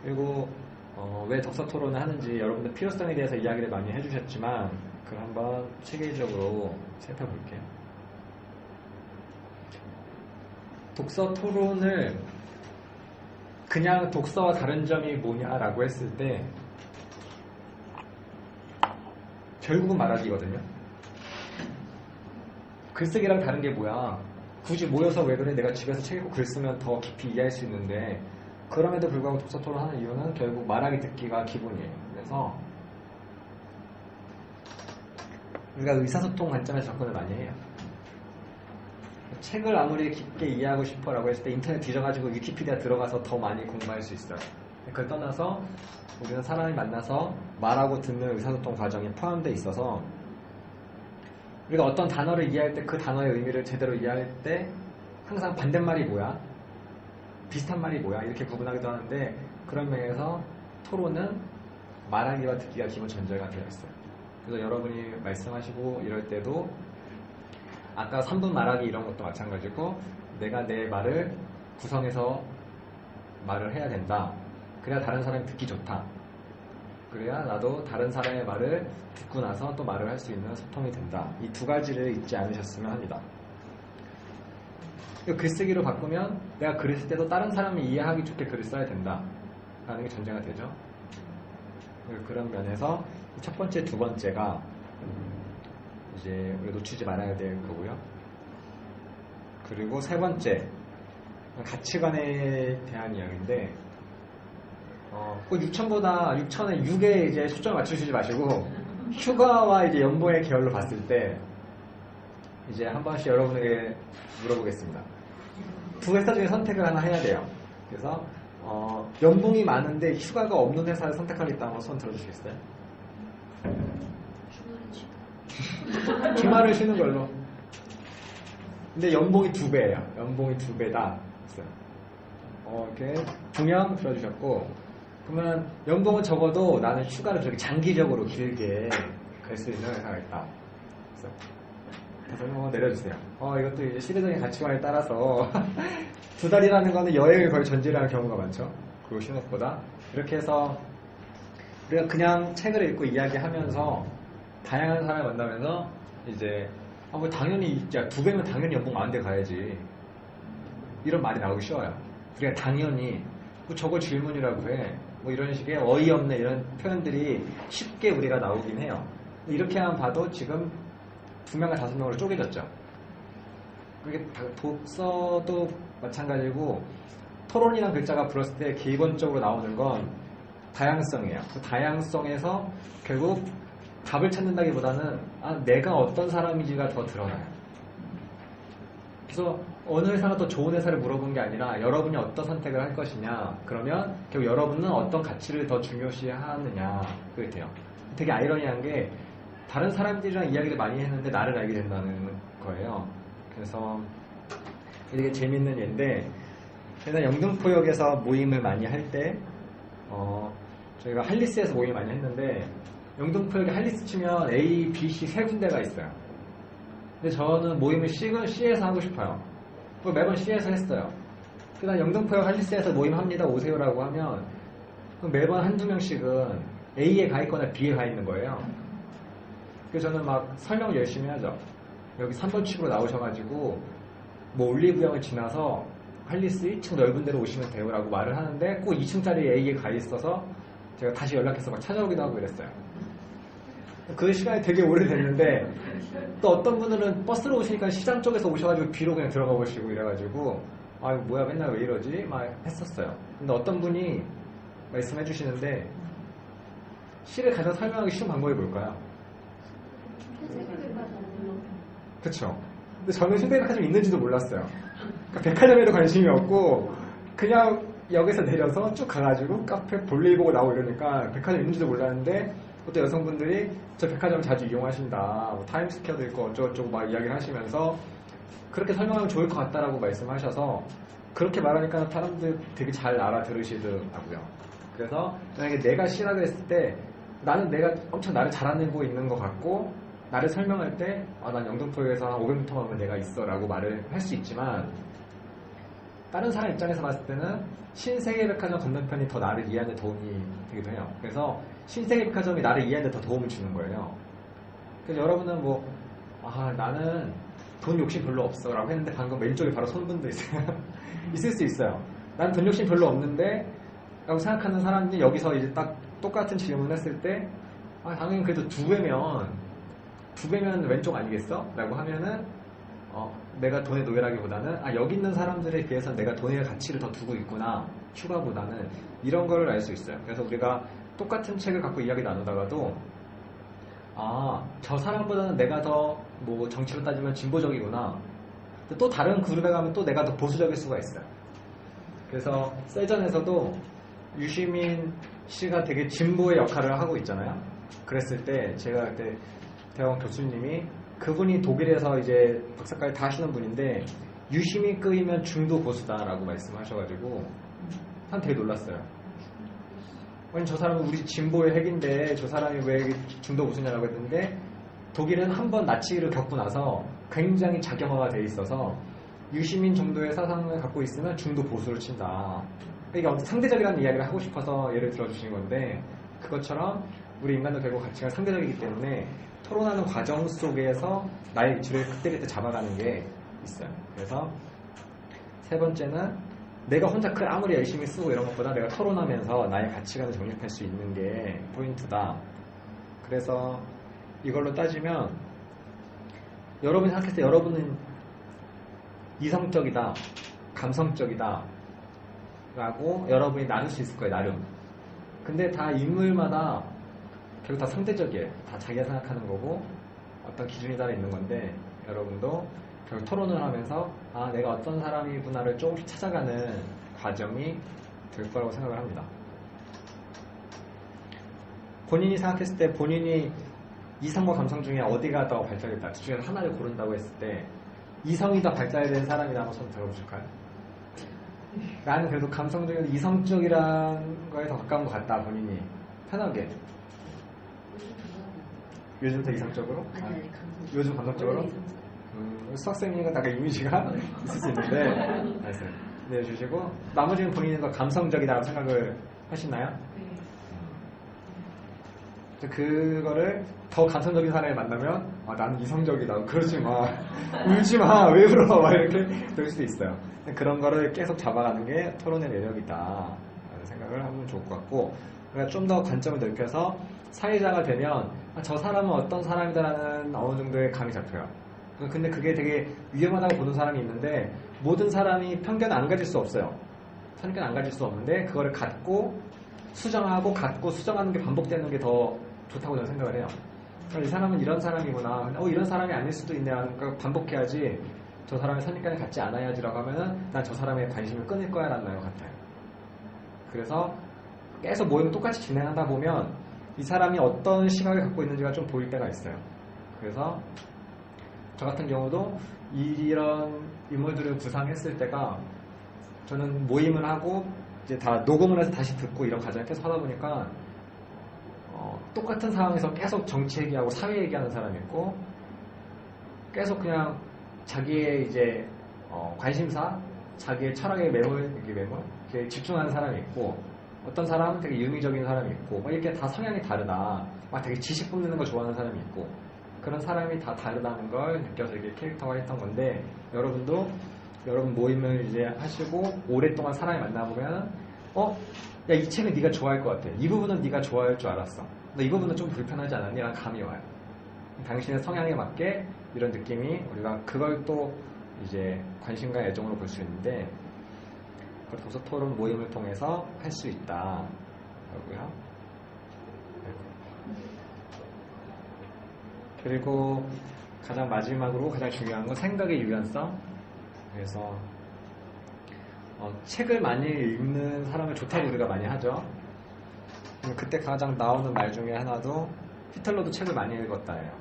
그리고 왜 독서 토론을 하는지 여러분들 필요성에 대해서 이야기를 많이 해주셨지만 그걸 한번 체계적으로 살펴볼게요. 독서 토론을 그냥 독서와 다른 점이 뭐냐라고 했을 때 결국은 말하기거든요. 글쓰기랑 다른 게 뭐야? 굳이 모여서 왜 그래? 내가 집에서 책 읽고 글 쓰면 더 깊이 이해할 수 있는데 그럼에도 불구하고 독서 토론 하는 이유는 결국 말하기 듣기가 기본이에요. 그래서 우리가 의사소통 관점에서 접근을 많이 해요. 책을 아무리 깊게 이해하고 싶어라고 했을 때 인터넷 뒤져가지고 위키피디아 들어가서 더 많이 공부할 수 있어요. 그걸 떠나서 우리는 사람이 만나서 말하고 듣는 의사소통 과정이 포함되어 있어서 우리가 어떤 단어를 이해할 때 그 단어의 의미를 제대로 이해할 때 항상 반대말이 뭐야? 비슷한 말이 뭐야? 이렇게 구분하기도 하는데 그런 면에서 토론은 말하기와 듣기가 기본 전제가 되어 있어요. 그래서 여러분이 말씀하시고 이럴 때도 아까 3분 말하기 이런 것도 마찬가지고 내가 내 말을 구성해서 말을 해야 된다. 그래야 다른 사람이 듣기 좋다. 그래야 나도 다른 사람의 말을 듣고 나서 또 말을 할 수 있는 소통이 된다. 이 두 가지를 잊지 않으셨으면 합니다. 글쓰기로 바꾸면 내가 글을 쓸 때도 다른 사람이 이해하기 좋게 글을 써야 된다 라는 게 전제가 되죠. 그런 면에서 첫 번째, 두 번째가 이제 우리가 놓치지 말아야 될 거고요. 그리고 세 번째, 가치관에 대한 이야기인데 꼭 6천에 6에 이제 수점 맞추시지 마시고 휴가와 이제 연봉의 계열로 봤을 때 이제 한 번씩 여러분에게 물어보겠습니다. 두 회사 중에 선택을 하나 해야 돼요. 그래서 연봉이 많은데 휴가가 없는 회사를 선택하겠다 한번 손 들어주시겠어요? 주말을 쉬는 걸로. 근데 연봉이 2배예요. 연봉이 2배다. 이렇게 2명 들어주셨고, 그러면 연봉은 적어도 나는 휴가를 저렇게 장기적으로 길게 갈 수 있는 회사가 있다. 그래서 내려주세요. 이것도 이제 시대적인 가치관에 따라서 2달이라는 거는 여행을 거의 전제를 하는 경우가 많죠. 그리고 신혼보다. 이렇게 해서 우리가 그냥 책을 읽고 이야기하면서 다양한 사람을 만나면서 이제 뭐 당연히 야 2배면 당연히 연봉 많은 데 가야지 이런 말이 나오기 쉬워요. 우리가 당연히 뭐 저걸 질문이라고 해 뭐 이런 식의 어이없는 이런 표현들이 쉽게 우리가 나오긴 해요. 이렇게만 봐도 지금 2명과 5명으로 쪼개졌죠. 그게 독서도 마찬가지고 토론이라는 글자가 불었을 때 기본적으로 나오는 건 다양성이에요. 그 다양성에서 결국 답을 찾는다기보다는 내가 어떤 사람인지가 더 드러나요. 그래서 어느 회사가 더 좋은 회사를 물어본 게 아니라 여러분이 어떤 선택을 할 것이냐, 그러면 결국 여러분은 어떤 가치를 더 중요시하느냐 그게 돼요. 되게 아이러니한 게 다른 사람들이랑 이야기를 많이 했는데 나를 알게 된다는 거예요. 그래서 되게 재밌는 예인데 제가 영등포역에서 모임을 많이 할 때 저희가 할리스에서 모임을 많이 했는데 영등포역에 할리스 치면 A, B, C 세 군데가 있어요. 근데 저는 모임을 C에서 하고 싶어요. 매번 C에서 했어요. 그다음 영등포역 할리스에서 모임합니다. 오세요라고 하면 매번 한두 명씩은 A에 가 있거나 B에 가 있는 거예요. 그래서 저는 막 설명 열심히 하죠. 여기 3번 축으로 나오셔가지고 뭐 올리브영을 지나서 할리스 1층 넓은 데로 오시면 돼요 라고 말을 하는데 꼭 2층짜리 A에 가 있어서 제가 다시 연락해서 막 찾아오기도 하고 그랬어요. 그 시간이 되게 오래됐는데 또 어떤 분들은 버스로 오시니까 시장 쪽에서 오셔가지고 B로 그냥 들어가 보시고 이래가지고 이거 뭐야 맨날 왜 이러지? 막 했었어요. 근데 어떤 분이 말씀해 주시는데 시를 가장 설명하기 쉬운 방법이 뭘까요? 그쵸. 근데 저는 휴대백화점 있는지도 몰랐어요. 그러니까 백화점에도 관심이 없고 그냥 역에서 내려서 쭉 가가지고 카페 볼일 보고 나오고 이러니까 백화점 있는지도 몰랐는데 또 여성분들이 저 백화점 자주 이용하신다, 뭐 타임스퀘어도 있고 어쩌고저쩌고 막 이야기를 하시면서 그렇게 설명하면 좋을 것 같다라고 말씀하셔서 그렇게 말하니까 사람들 되게 잘 알아들으시더라고요. 그래서 만약에 내가 시라고 했을 때 나는 내가 엄청 나를 잘 알고 있는 것 같고 나를 설명할 때 난 영등포역에서 한 500m 가면 내가 있어 라고 말을 할 수 있지만 다른 사람 입장에서 봤을 때는 신세계백화점 건너편이 더 나를 이해하는 데 도움이 되기도 해요. 그래서 신세계백화점이 나를 이해하는 데 더 도움을 주는 거예요. 그래서 여러분은 나는 돈 욕심 별로 없어 라고 했는데 방금 왼쪽에 바로 손분도 있어요. 있을 수 있어요. 난 돈 욕심 별로 없는데 라고 생각하는 사람이 여기서 이제 딱 똑같은 질문을 했을 때 당연히 그래도 두 배면 왼쪽 아니겠어? 라고 하면은 내가 돈의 노예라기보다는 여기 있는 사람들에 비해서 내가 돈의 가치를 더 두고 있구나 휴가보다는 이런 걸 알 수 있어요. 그래서 우리가 똑같은 책을 갖고 이야기 나누다가도 저 사람보다는 내가 더 정치로 따지면 진보적이구나 또 다른 그룹에 가면 또 내가 더 보수적일 수가 있어요. 그래서 셀전에서도 유시민 씨가 되게 진보의 역할을 하고 있잖아요. 그랬을 때 제가 그때 대학원 교수님이 그분이 독일에서 이제 박사까지 다 하시는 분인데 유시민급이면 중도 보수다라고 말씀하셔가지고 한 되게 놀랐어요. 아니 저 사람은 우리 진보의 핵인데 저 사람이 왜 중도 보수냐라고 했는데 독일은 한번 나치를 겪고 나서 굉장히 작용화가 돼 있어서 유시민 정도의 사상을 갖고 있으면 중도 보수를 친다. 그러니까 상대적이라는 이야기를 하고 싶어서 예를 들어주신 건데 그것처럼 우리 인간도 결국 가치가 상대적이기 때문에 토론하는 과정 속에서 나의 위치를 그때그때 잡아가는 게 있어요. 그래서 세 번째는 내가 혼자 글 아무리 열심히 쓰고 이런 것보다 내가 토론하면서 나의 가치관을 정립할 수 있는 게 포인트다. 그래서 이걸로 따지면 여러분이 생각했을 때 여러분은 이성적이다, 감성적이다 라고 여러분이 나눌 수 있을 거예요, 나름. 근데 다 인물마다 결국 다 상대적이에요. 다 자기가 생각하는 거고 어떤 기준이 따라 있는 건데 여러분도 결국 토론을 하면서 내가 어떤 사람이구나를 조금씩 찾아가는 과정이 될 거라고 생각을 합니다. 본인이 생각했을 때 본인이 이성과 감성 중에 어디가 더 발달됐다 그 중에서 하나를 고른다고 했을 때 이성이 더 발달된 사람이라 한번 손 들어보실까요? 나는 그래도 감성적인 이성적이라는 거에 더 가까운 것 같다. 본인이 편하게 요즘 더 이성적으로? 아니 감성. 요즘 감성적으로? 수학생이니까 약간 이미지가 있을 수 있는데 말씀 내주시고 나머지는 본인은 더 감성적이다라고 생각을 하시나요? 네. 그거를 더 감성적인 사람을 만나면 나는 이성적이다 그러지 마 울지 마 왜 울어 막 이렇게 될 수도 있어요. 그런 거를 계속 잡아가는 게 토론의 매력이다 라는 생각을 하면 좋을 것 같고 그러니까 좀 더 관점을 넓혀서 사회자가 되면 저 사람은 어떤 사람이다라는 어느 정도의 감이 잡혀요. 근데 그게 되게 위험하다고 보는 사람이 있는데 모든 사람이 편견을 안 가질 수 없어요. 편견 안 가질 수 없는데 그거를 갖고 수정하고 갖고 수정하는 게 반복되는 게 더 좋다고 저는 생각을 해요. 이 사람은 이런 사람이구나. 이런 사람이 아닐 수도 있네. 그러니까 반복해야지. 저 사람의 선입관을 갖지 않아야지라고 하면은 난 저 사람의 관심을 끊을 거야 라는 말 같아요. 그래서 계속 모임을 똑같이 진행하다 보면 이 사람이 어떤 시각을 갖고 있는지가 좀 보일 때가 있어요. 그래서 저 같은 경우도 이런 인물들을 구상했을 때가 저는 모임을 하고 이제 다 녹음을 해서 다시 듣고 이런 과정을 계속 하다 보니까 똑같은 상황에서 계속 정치 얘기하고 사회 얘기하는 사람이 있고 계속 그냥 자기의 이제 관심사, 자기의 철학에 이렇게 집중하는 사람이 있고 어떤 사람은 되게 유미적인 사람이 있고 이렇게 다 성향이 다르다. 되게 지식 뿜는 거 좋아하는 사람이 있고 그런 사람이 다 다르다는 걸 느껴서 이렇게 캐릭터화했던 건데 여러분도 여러분 모임을 이제 하시고 오랫동안 사람을 만나보면 야, 이 책은 네가 좋아할 것 같아. 이 부분은 네가 좋아할 줄 알았어. 너 이 부분은 좀 불편하지 않았니? 라는 감이 와요. 당신의 성향에 맞게 이런 느낌이 우리가 그걸 또 이제 관심과 애정으로 볼 수 있는데 그걸 도서 토론 모임을 통해서 할 수 있다. 그러고요. 그리고 가장 마지막으로 가장 중요한 건 생각의 유연성. 그래서 책을 많이 읽는 사람을 좋다고 우리가 많이 하죠. 그때 가장 나오는 말 중에 하나도 히틀러도 책을 많이 읽었다예요.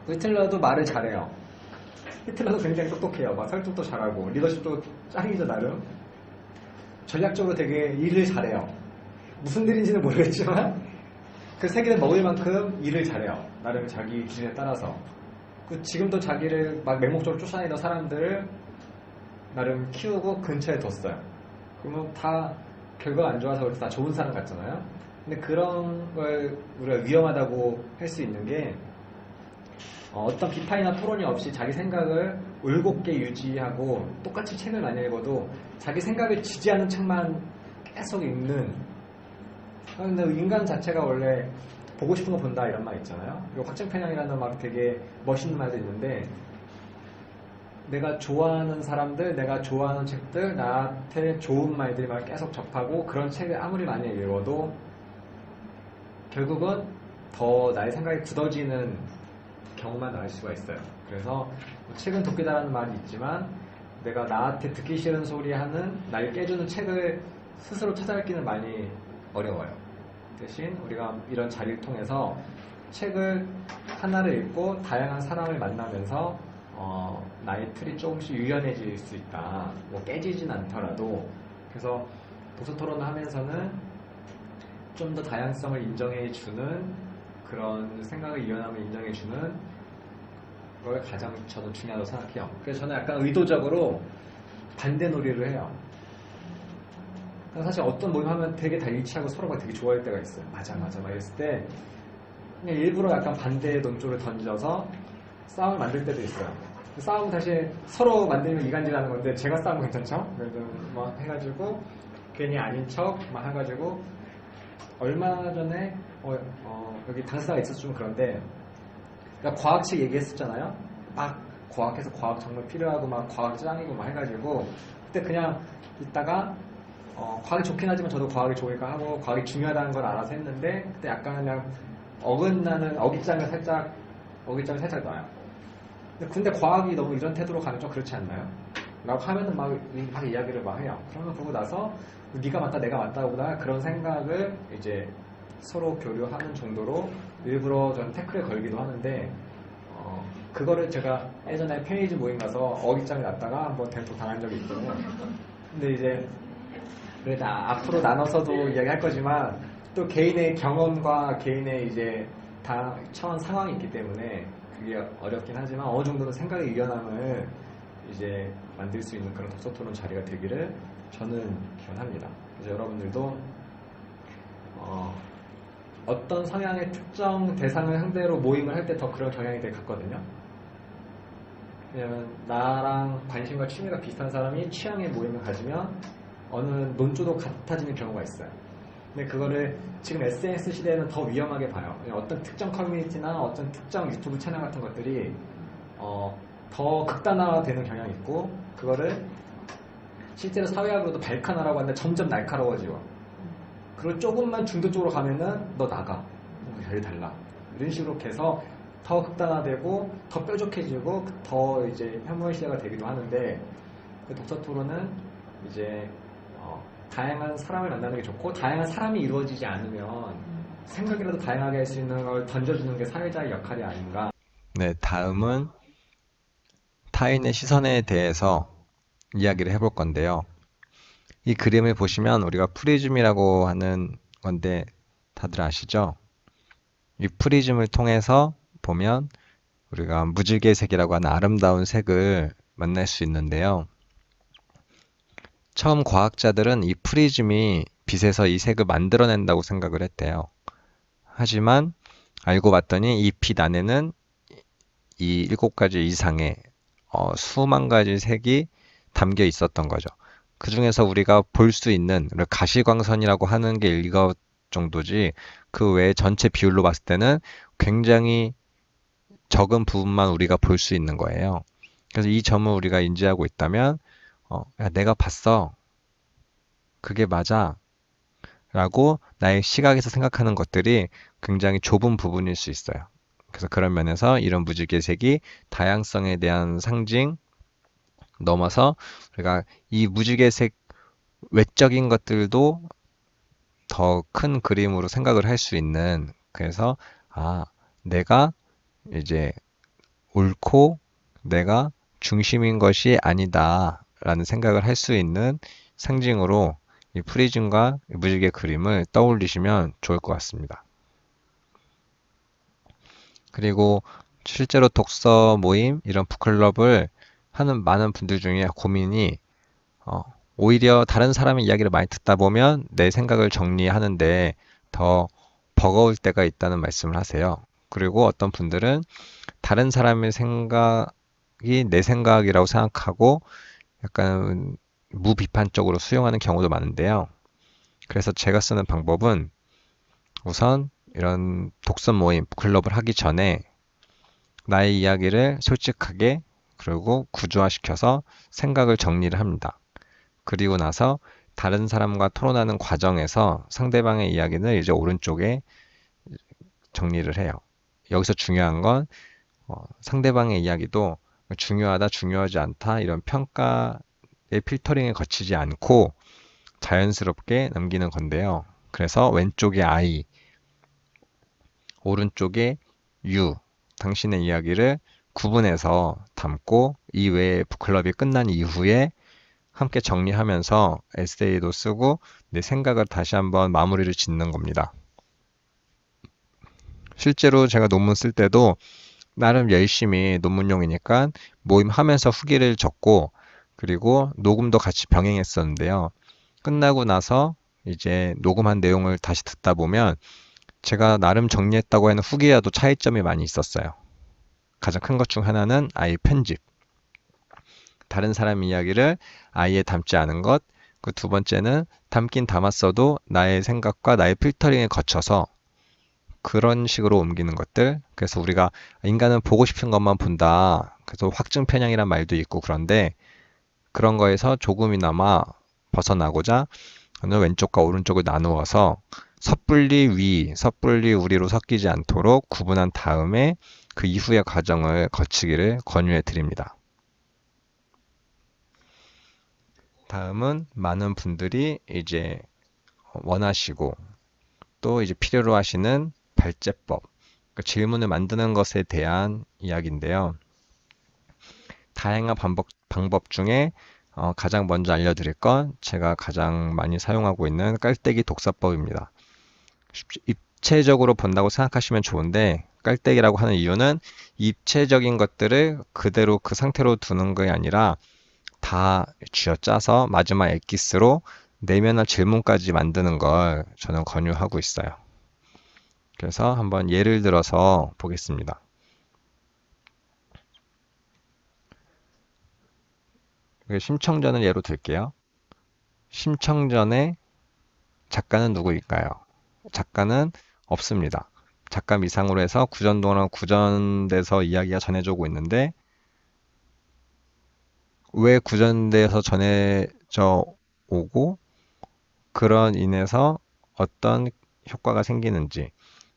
히틀러도 말을 잘해요. 히틀러도 굉장히 똑똑해요. 설득도 잘하고 리더십도 짱이죠 나름. 전략적으로 되게 일을 잘해요. 무슨 일인지는 모르겠지만 그 세계를 먹을 만큼 일을 잘해요. 나름 자기 기준에 따라서. 그 지금도 자기를 막 맹목적으로 쫓아내던 사람들을 나름 키우고 근처에 뒀어요. 그러면 다 결과가 안 좋아서 그렇게 다 좋은 사람 같잖아요. 근데 그런 걸 우리가 위험하다고 할 수 있는 게 어떤 비판이나 토론이 없이 자기 생각을 올곧게 유지하고 똑같이 책을 많이 읽어도 자기 생각을 지지하는 책만 계속 읽는. 근데 인간 자체가 원래 보고 싶은 거 본다 이런 말 있잖아요. 그리고 확증편향이라는 막 되게 멋있는 말도 있는데 내가 좋아하는 사람들, 내가 좋아하는 책들, 나한테 좋은 말들만 계속 접하고 그런 책을 아무리 많이 읽어도 결국은 더 나의 생각이 굳어지는 경우만 나올 수가 있어요. 그래서 책은 도끼다라는 말이 있지만 내가 나한테 듣기 싫은 소리 하는 날 깨주는 책을 스스로 찾아듣기는 많이 어려워요. 대신 우리가 이런 자리를 통해서 책을 하나를 읽고 다양한 사람을 만나면서 나의 틀이 조금씩 유연해질 수 있다. 뭐 깨지진 않더라도. 그래서 독서 토론을 하면서는 좀 더 다양성을 인정해주는 그런 생각의 유연함을 인정해주는 걸 가장 저는 중요하다고 생각해요. 그래서 저는 약간 의도적으로 반대 놀이를 해요. 사실 어떤 모임 하면 되게 다 일치하고 서로가 되게 좋아할 때가 있어요. 맞아 막 이랬을 때 그냥 일부러 약간 반대의 논조를 던져서 싸움을 만들 때도 있어요. 싸움은 사실 서로 만들면 이간질하는 건데 제가 싸우면 괜찮죠? 그래서 막 해가지고 괜히 아닌 척 막 해가지고 얼마 전에 여기 당사자가 있어서 좀 그런데 그러니까 과학책 얘기했었잖아요. 막 과학해서 과학 정말 필요하고 막 과학 짱이고 막 해가지고 그때 그냥 있다가 과학이 좋긴 하지만 저도 과학이 좋으니까 하고 과학이 중요하다는 걸 알아서 했는데 그때 약간 그냥 어긋나는 어깃장을 살짝 놔요. 근데 과학이 너무 이런 태도로 가면 좀 그렇지 않나요? 라고 하면은 막 이야기를 막 해요. 그러면 그러고 나서 네가 맞다 내가 맞다보다 그런 생각을 이제 서로 교류하는 정도로 일부러 전 태클에 걸기도 하는데 그거를 제가 예전에 페이지 모임 가서 어깃장을 놨다가 한번 대포 당한 적이 있거든요. 근데 이제 앞으로 나눠서도 이야기할 거지만 또 개인의 경험과 개인의 이제 다 처한 상황이 있기 때문에 그게 어렵긴 하지만 어느 정도는 생각의 유연함을 이제 만들 수 있는 그런 독서 토론 자리가 되기를 저는 기원합니다. 그래서 여러분들도 어떤 성향의 특정 대상을 상대로 모임을 할 때 더 그런 경향이 되게 같거든요. 왜냐면 나랑 관심과 취미가 비슷한 사람이 취향의 모임을 가지면 어느 논조도 같아지는 경우가 있어요. 근데 그거를 지금 SNS 시대에는 더 위험하게 봐요. 어떤 특정 커뮤니티나 어떤 특정 유튜브 채널 같은 것들이 더 극단화되는 경향이 있고 그거를 실제로 사회학으로도 발칸화라고 하는데 점점 날카로워지고 그리고 조금만 중도 쪽으로 가면은 너 나가 별이 달라 이런 식으로 해서 더 극단화되고 더 뾰족해지고 더 이제 혐오의 시대가 되기도 하는데 그 독서 토론은 이제 다양한 사람을 만나는 게 좋고 다양한 사람이 이루어지지 않으면 생각이라도 다양하게 할 수 있는 걸 던져주는 게 사회자의 역할이 아닌가. 네, 다음은 타인의 시선에 대해서 이야기를 해볼 건데요. 이 그림을 보시면 우리가 프리즘이라고 하는 건데 다들 아시죠? 이 프리즘을 통해서 보면 우리가 무지개색이라고 하는 아름다운 색을 만날 수 있는데요. 처음 과학자들은 이 프리즘이 빛에서 이 색을 만들어낸다고 생각을 했대요. 하지만 알고 봤더니 이 빛 안에는 이 7가지 이상의 수만 가지 색이 담겨 있었던 거죠. 그 중에서 우리가 볼 수 있는 가시광선이라고 하는 게 이것 정도지 그 외에 전체 비율로 봤을 때는 굉장히 적은 부분만 우리가 볼 수 있는 거예요. 그래서 이 점을 우리가 인지하고 있다면 야, 내가 봤어. 그게 맞아. 라고 나의 시각에서 생각하는 것들이 굉장히 좁은 부분일 수 있어요. 그래서 그런 면에서 이런 무지개색이 다양성에 대한 상징 넘어서 우리가 이 무지개색 외적인 것들도 더 큰 그림으로 생각을 할 수 있는 그래서 내가 이제 옳고 내가 중심인 것이 아니다 라는 생각을 할 수 있는 상징으로 이 프리즘과 무지개 그림을 떠올리시면 좋을 것 같습니다. 그리고 실제로 독서 모임, 이런 북클럽을 하는 많은 분들 중에 고민이 어, 오히려 다른 사람의 이야기를 많이 듣다 보면 내 생각을 정리하는데 더 버거울 때가 있다는 말씀을 하세요. 그리고 어떤 분들은 다른 사람의 생각이 내 생각이라고 생각하고 약간 무비판적으로 수용하는 경우도 많은데요. 그래서 제가 쓰는 방법은 우선 이런 독서 모임, 클럽을 하기 전에 나의 이야기를 솔직하게 그리고 구조화시켜서 생각을 정리를 합니다. 그리고 나서 다른 사람과 토론하는 과정에서 상대방의 이야기는 이제 오른쪽에 정리를 해요. 여기서 중요한 건 상대방의 이야기도 중요하다, 중요하지 않다 이런 평가의 필터링에 거치지 않고 자연스럽게 남기는 건데요. 그래서 왼쪽에 I, 오른쪽에 U, 당신의 이야기를 구분해서 담고 이외에 북클럽이 끝난 이후에 함께 정리하면서 에세이도 쓰고 내 생각을 다시 한번 마무리를 짓는 겁니다. 실제로 제가 논문 쓸 때도 나름 열심히 논문용이니까 모임하면서 후기를 적고 그리고 녹음도 같이 병행했었는데요. 끝나고 나서 이제 녹음한 내용을 다시 듣다 보면 제가 나름 정리했다고 하는 후기와도 차이점이 많이 있었어요. 가장 큰 것 중 하나는 아예 편집. 다른 사람 이야기를 아예 담지 않은 것. 그 두 번째는 담긴 담았어도 나의 생각과 나의 필터링에 거쳐서 그런 식으로 옮기는 것들. 그래서 우리가 인간은 보고 싶은 것만 본다. 그래서 확증 편향이란 말도 있고 그런데 그런 거에서 조금이나마 벗어나고자 오늘 왼쪽과 오른쪽을 나누어서 섣불리 위, 섣불리 우리로 섞이지 않도록 구분한 다음에 그 이후의 과정을 거치기를 권유해 드립니다. 다음은 많은 분들이 이제 원하시고 또 이제 필요로 하시는 발제법, 그러니까 질문을 만드는 것에 대한 이야기인데요. 다양한 방법 중에 가장 먼저 알려드릴 건 제가 가장 많이 사용하고 있는 깔때기 독서법입니다. 입체적으로 본다고 생각하시면 좋은데 깔때기라고 하는 이유는 입체적인 것들을 그대로 그 상태로 두는 게 아니라 다 쥐어짜서 마지막 엑기스로 내면의 질문까지 만드는 걸 저는 권유하고 있어요. 그래서 한번 예를 들어서 보겠습니다. 심청전을 예로 들게요. 심청전의 작가는 누구일까요? 작가는 없습니다. 작가 미상으로 해서 구전동안 구전돼서 이야기가 전해져 오고 있는데 왜 구전돼서 전해져 오고 그런 인해서 어떤 효과가 생기는지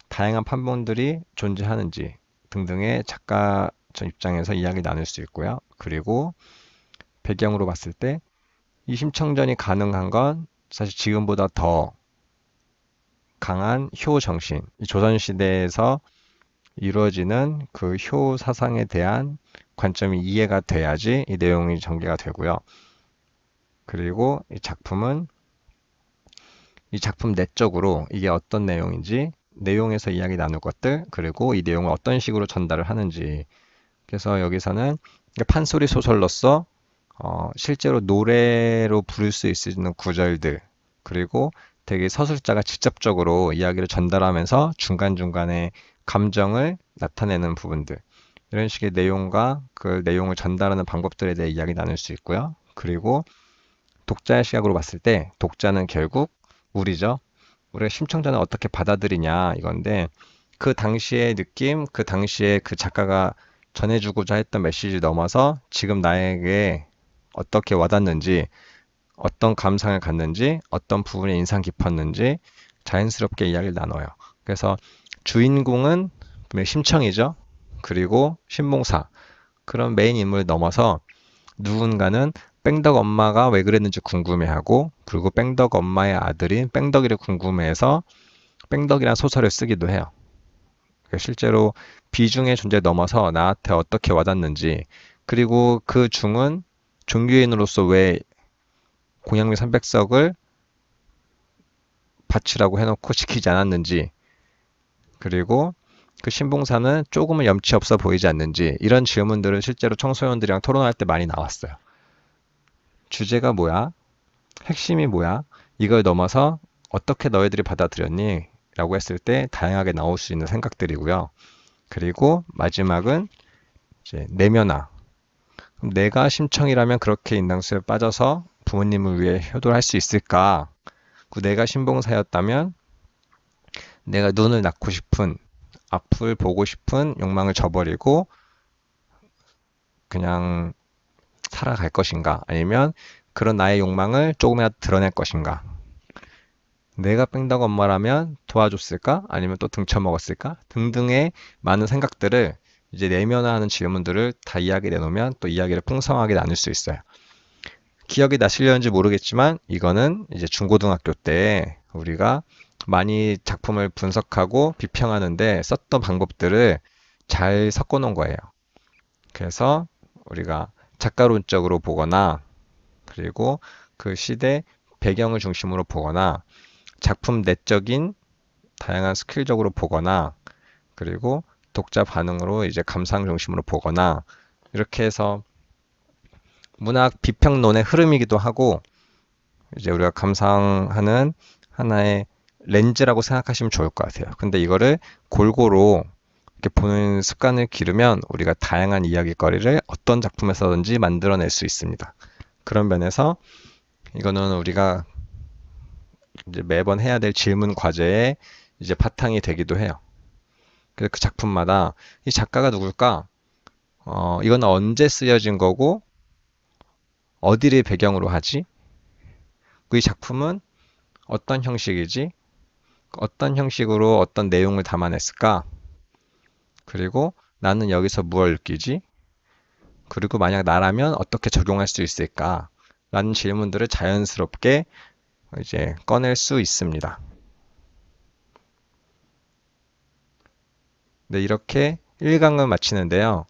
다양한 판본들이 존재하는지 등등의 작가 전 입장에서 이야기 나눌 수 있고요. 그리고 배경으로 봤을 때 이 심청전이 가능한 건 사실 지금보다 더 강한 효 정신, 조선시대에서 이루어지는 그 효 사상에 대한 관점이 이해가 돼야지 이 내용이 전개가 되고요. 그리고 이 작품은 이 작품 내적으로 이게 어떤 내용인지 내용에서 이야기 나눌 것들 그리고 이 내용을 어떤 식으로 전달을 하는지 그래서 여기서는 판소리 소설로서 실제로 노래로 부를 수 있는 구절들 그리고 되게 서술자가 직접적으로 이야기를 전달하면서 중간중간에 감정을 나타내는 부분들 이런 식의 내용과 그 내용을 전달하는 방법들에 대해 이야기 나눌 수 있고요. 그리고 독자의 시각으로 봤을 때 독자는 결국 우리죠. 우리가 심청전을 어떻게 받아들이냐 이건데 그 당시의 느낌, 그 당시에 그 작가가 전해주고자 했던 메시지 넘어서 지금 나에게 어떻게 와닿는지 어떤 감상을 갖는지 어떤 부분에 인상 깊었는지 자연스럽게 이야기를 나눠요. 그래서 주인공은 분명히 심청이죠. 그리고 신봉사 그런 메인 인물을 넘어서 누군가는 뺑덕 엄마가 왜 그랬는지 궁금해하고 그리고 뺑덕 엄마의 아들인 뺑덕이를 궁금해해서 뺑덕이라는 소설을 쓰기도 해요. 실제로 비중의 존재 넘어서 나한테 어떻게 와닿는지 그리고 그 중은 종교인으로서 왜 공양미 300석을 바치라고 해놓고 지키지 않았는지, 그리고 그 신봉사는 조금은 염치 없어 보이지 않는지, 이런 질문들은 실제로 청소년들이랑 토론할 때 많이 나왔어요. 주제가 뭐야? 핵심이 뭐야? 이걸 넘어서 어떻게 너희들이 받아들였니? 라고 했을 때 다양하게 나올 수 있는 생각들이고요. 그리고 마지막은 이제 내면화. 내가 심청이라면 그렇게 인당수에 빠져서 부모님을 위해 효도를 할 수 있을까? 내가 신봉사였다면 내가 눈을 낳고 싶은, 앞을 보고 싶은 욕망을 저버리고 그냥 살아갈 것인가? 아니면 그런 나의 욕망을 조금이라도 드러낼 것인가? 내가 뺑덕 엄마라면 도와줬을까? 아니면 또 등쳐먹었을까? 등등의 많은 생각들을 이제 내면화하는 질문들을 다 이야기 내놓으면 또 이야기를 풍성하게 나눌 수 있어요. 기억이 나시려는지 모르겠지만 이거는 이제 중고등학교 때 우리가 많이 작품을 분석하고 비평하는데 썼던 방법들을 잘 섞어 놓은 거예요. 그래서 우리가 작가론적으로 보거나, 그리고 그 시대 배경을 중심으로 보거나, 작품 내적인 다양한 스킬적으로 보거나, 그리고 독자 반응으로 이제 감상 중심으로 보거나, 이렇게 해서 문학 비평론의 흐름이기도 하고, 이제 우리가 감상하는 하나의 렌즈라고 생각하시면 좋을 것 같아요. 근데 이거를 골고루 이렇게 보는 습관을 기르면 우리가 다양한 이야기거리를 어떤 작품에서든지 만들어낼 수 있습니다. 그런 면에서 이거는 우리가 이제 매번 해야 될 질문 과제의 이제 바탕이 되기도 해요. 그래서 그 작품마다 이 작가가 누굴까? 이건 언제 쓰여진 거고 어디를 배경으로 하지? 그 이 작품은 어떤 형식이지? 어떤 형식으로 어떤 내용을 담아냈을까? 그리고 나는 여기서 무엇을 느끼지? 그리고 만약 나라면 어떻게 적용할 수 있을까? 라는 질문들을 자연스럽게 이제 꺼낼 수 있습니다. 네, 이렇게 1강을 마치는데요.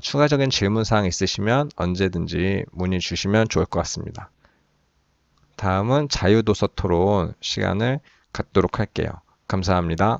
추가적인 질문사항 있으시면 언제든지 문의 주시면 좋을 것 같습니다. 다음은 자유도서 토론 시간을 갖도록 할게요. 감사합니다.